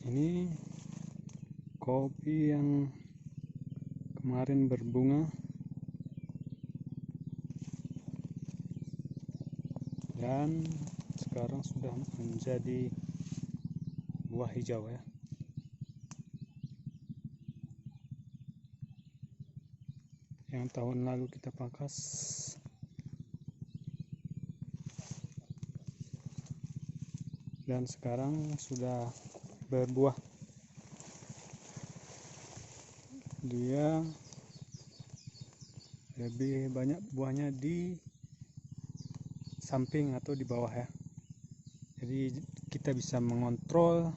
Ini kopi yang kemarin berbunga dan sekarang sudah menjadi buah hijau ya. Yang tahun lalu kita pangkas dan sekarang sudah berbuah. Dia lebih banyak buahnya di samping atau di bawah ya. Jadi kita bisa mengontrol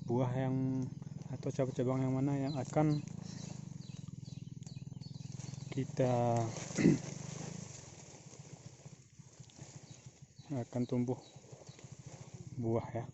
buah yang atau cabang-cabang yang mana yang akan kita akan tumbuh buah ya.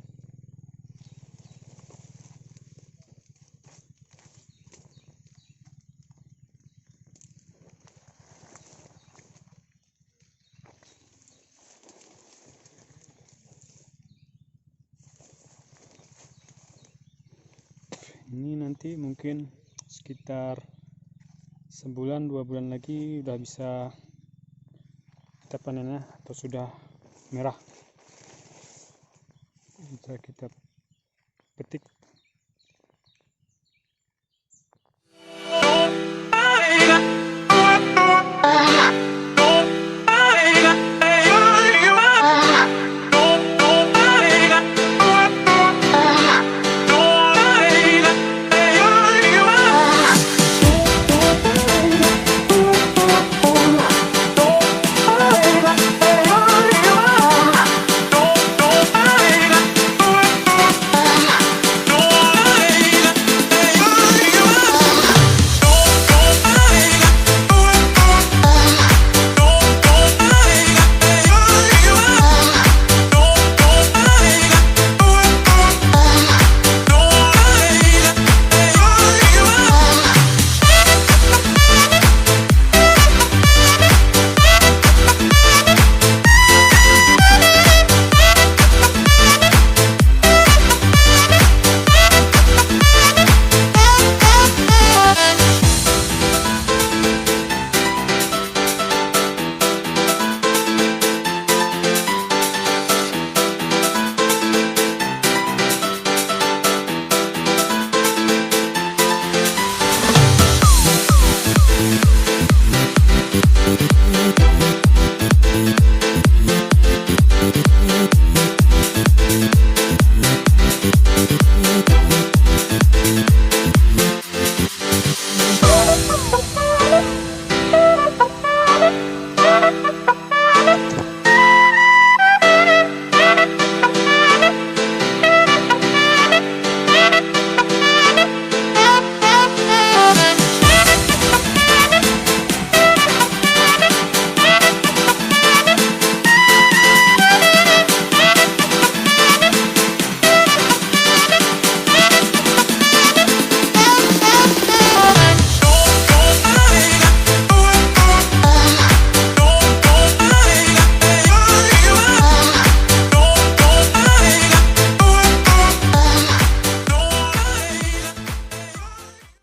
Ini nanti mungkin sekitar sebulan 2 bulan lagi udah bisa kita panen ya, atau sudah merah, bisa kita petik.